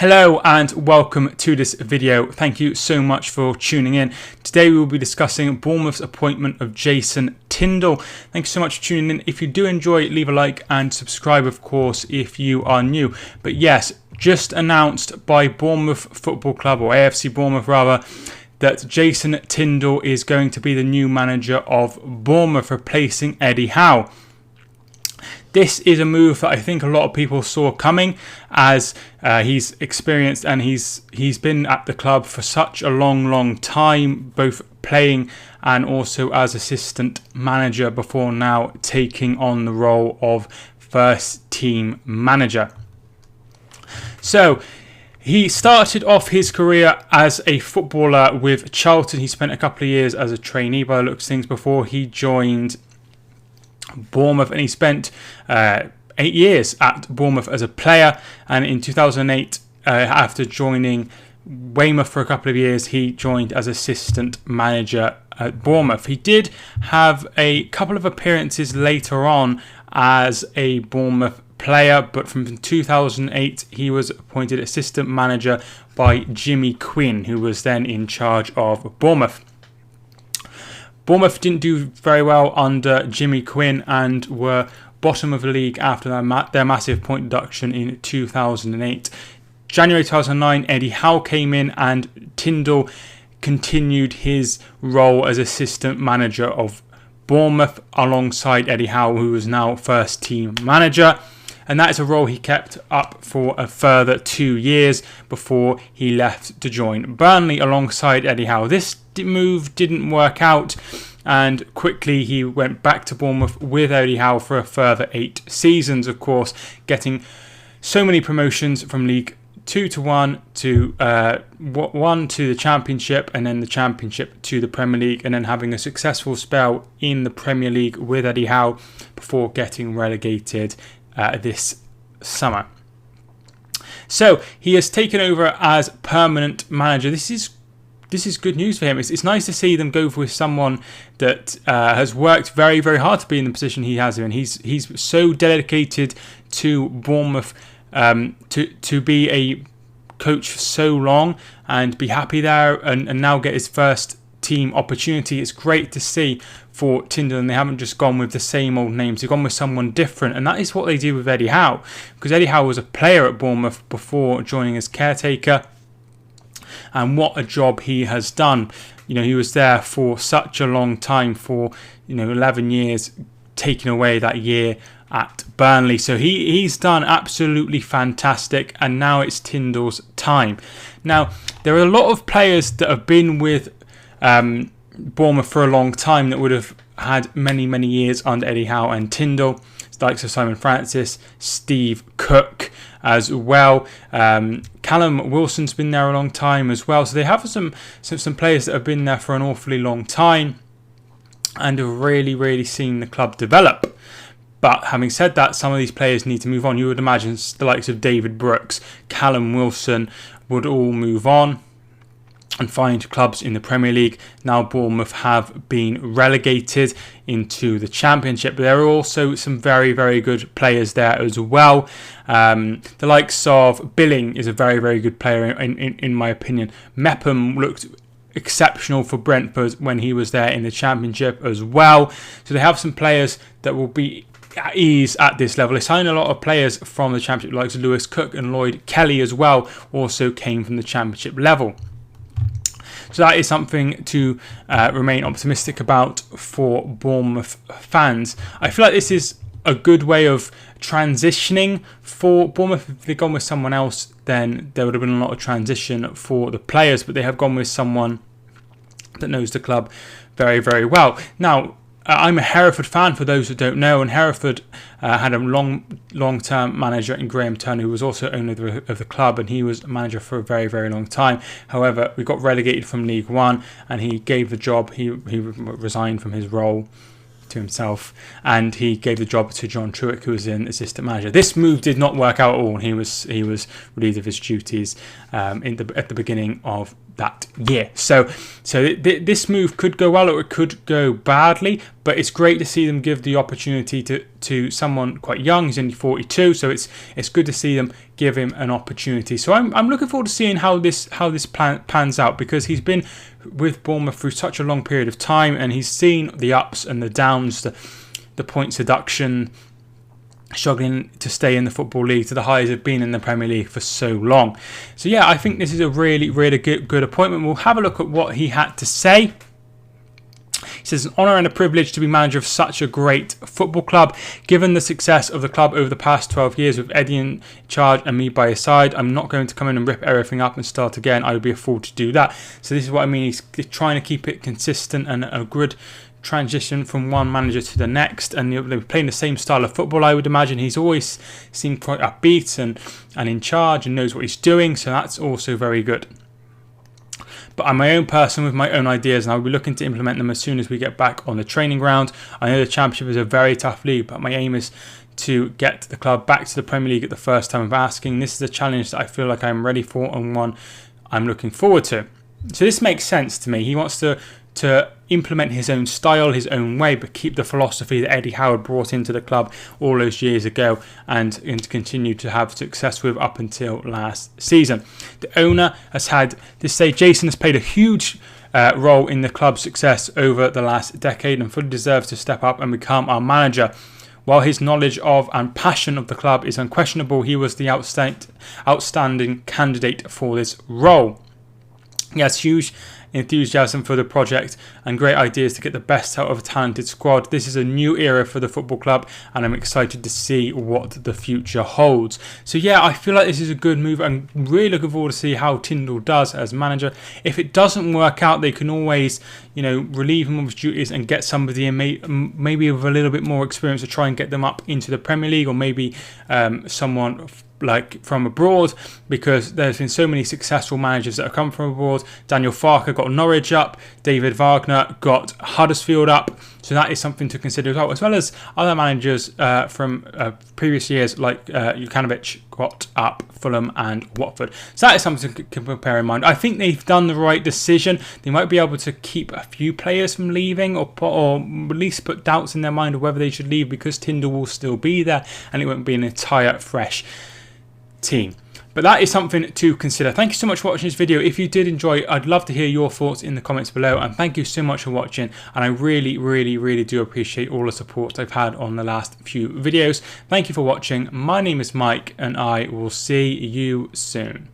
Hello and welcome to this video. Thank you so much for tuning in. Today we will be discussing Bournemouth's appointment of Jason Tindall. Thank you so much for tuning in. If you do enjoy, leave a like and subscribe, of course, if you are new. But yes, just announced by Bournemouth Football Club, or AFC Bournemouth rather, that Jason Tindall is going to be the new manager of Bournemouth, replacing Eddie Howe. This is a move that I think a lot of people saw coming, as he's experienced and he's been at the club for such a long time, both playing and also as assistant manager, before now taking on the role of first team manager. So he started off his career as a footballer with Charlton. He spent a couple of years as a trainee by the looks of things before he joined Bournemouth, and he spent 8 years at Bournemouth as a player. And in 2008, after joining Weymouth for a couple of years, he joined as assistant manager at Bournemouth. He did have a couple of appearances later on as a Bournemouth player, but from 2008 he was appointed assistant manager by Jimmy Quinn, who was then in charge of Bournemouth. Bournemouth didn't do very well under Jimmy Quinn and were bottom of the league after their massive point deduction in 2008. January 2009, Eddie Howe came in and Tindall continued his role as assistant manager of Bournemouth alongside Eddie Howe, who was now first team manager. And that is a role he kept up for a further 2 years before he left to join Burnley alongside Eddie Howe. This move didn't work out, and quickly he went back to Bournemouth with Eddie Howe for a further 8 seasons, of course, getting so many promotions from League 2 to 1 to 1 to the Championship, and then the Championship to the Premier League, and then having a successful spell in the Premier League with Eddie Howe before getting relegated this summer. So he has taken over as permanent manager. This is good news for him. It's nice to see them go with someone that has worked very hard to be in the position he has in. He's so dedicated to Bournemouth, to be a coach for so long and be happy there, and now get his first team opportunity. It's great to see for Tindall, and they haven't just gone with the same old names. They've gone with someone different, and that is what they did with Eddie Howe, because Eddie Howe was a player at Bournemouth before joining as caretaker, and what a job he has done. You know, he was there for such a long time, for 11 years, taking away that year at Burnley. So he's done absolutely fantastic, and now it's Tindall's time. Now, there are a lot of players that have been with Bournemouth for a long time that would have had many years under Eddie Howe and Tindall. It's the likes of Simon Francis, Steve Cook as well. Callum Wilson's been there a long time as well. So they have some players that have been there for an awfully long time and have really seen the club develop. But having said that, some of these players need to move on. You would imagine the likes of David Brooks, Callum Wilson would all move on and find clubs in the Premier League. Now Bournemouth have been relegated into the Championship, but there are also some very good players there as well. The likes of Billing is a very good player in my opinion. Mepham looked exceptional for Brentford when he was there in the Championship as well. So they have some players that will be at ease at this level. They signed a lot of players from the Championship, like Lewis Cook and Lloyd Kelly as well, also came from the Championship level. So that is something to remain optimistic about for Bournemouth fans. I feel like this is a good way of transitioning for Bournemouth. If they'd gone with someone else, then there would have been a lot of transition for the players, but they have gone with someone that knows the club very well. Now, I'm a Hereford fan, for those who don't know, and Hereford had a long-term manager in Graham Turner, who was also owner of the club, and he was manager for a very long time. However, we got relegated from League One, and he gave the job. He resigned from his role to himself, and he gave the job to John Truitt, who was an assistant manager. This move did not work out at all. He was relieved of his duties at the beginning of that year. So this move could go well or it could go badly, but it's great to see them give the opportunity to someone quite young. He's only 42, so it's good to see them give him an opportunity. So I'm looking forward to seeing how this pans out, because he's been with Bournemouth through such a long period of time, and he's seen the ups and the downs, the points deduction, struggling to stay in the Football League, to the highs of being in the Premier League for so long. So yeah, I think this is a really good appointment. We'll have a look at what he had to say. He says, an honour and a privilege to be manager of such a great football club. Given the success of the club over the past 12 years with Eddie in charge and me by his side, I'm not going to come in and rip everything up and start again. I would be a fool to do that. So this is what I mean. He's trying to keep it consistent and a good transition from one manager to the next, and they're playing the same style of football. I would imagine he's always seemed quite upbeat and in charge and knows what he's doing, so that's also very good. But I'm my own person with my own ideas, and I'll be looking to implement them as soon as we get back on the training ground. I know the Championship is a very tough league, but my aim is to get the club back to the Premier League at the first time of asking. This is a challenge that I feel like I'm ready for and one I'm looking forward to. So this makes sense to me. He wants to implement his own style, his own way, but keep the philosophy that Eddie Howe brought into the club all those years ago and to continue to have success with up until last season. The owner has had this say, Jason has played a huge role in the club's success over the last decade and fully deserves to step up and become our manager. While his knowledge of and passion of the club is unquestionable, he was the outstanding candidate for this role. He has huge enthusiasm for the project and great ideas to get the best out of a talented squad. This is a new era for the football club, and I'm excited to see what the future holds. So yeah, I feel like this is a good move. I'm really looking forward to see how Tindall does as manager. If it doesn't work out, they can always, relieve him of his duties and get somebody in maybe with a little bit more experience to try and get them up into the Premier League, or maybe someone like from abroad, because there's been so many successful managers that have come from abroad. Daniel Farke got Norwich up, David Wagner got Huddersfield up, so that is something to consider as well as other managers from previous years like Jukanovic got up Fulham and Watford. So that is something to bear in mind. I think they've done the right decision. They might be able to keep a few players from leaving, or at least put doubts in their mind of whether they should leave, because Tindall will still be there and it won't be an entire fresh team. But that is something to consider. Thank you so much for watching this video. If you did enjoy, I'd love to hear your thoughts in the comments below, and thank you so much for watching, and I really do appreciate all the support I've had on the last few videos. Thank you for watching. My name is Mike, and I will see you soon.